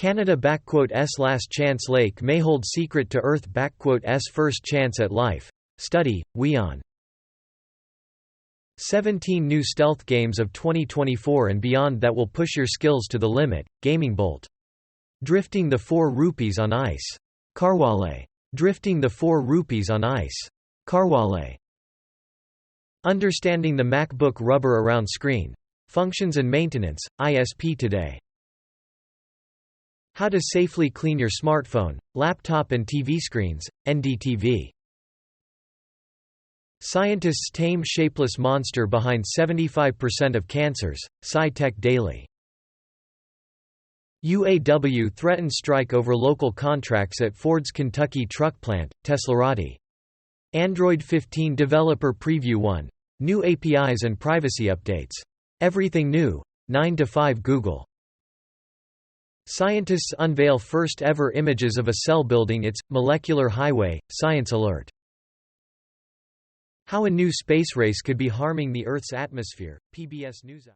Canada Last Chance Lake may hold secret to Earth First Chance at Life. Study, WION. 17 new stealth games of 2024 and beyond that will push your skills to the limit. GamingBolt. Drifting the 4 rupees on ice. Carwale. Drifting the 4 rupees on ice. Carwale. Understanding the MacBook rubber around screen. Functions and maintenance, ISP Today. How to safely clean your smartphone, laptop and TV screens, NDTV. Scientists tame shapeless monster behind 75% of cancers, Sci-Tech Daily. UAW threatens strike over local contracts at Ford's Kentucky truck plant, Teslarati. Android 15 developer preview 1. New APIs and privacy updates. Everything new, 9 to 5 Google. Scientists unveil first ever images of a cell building its molecular highway, Science Alert. How a new space race could be harming the Earth's atmosphere, PBS News.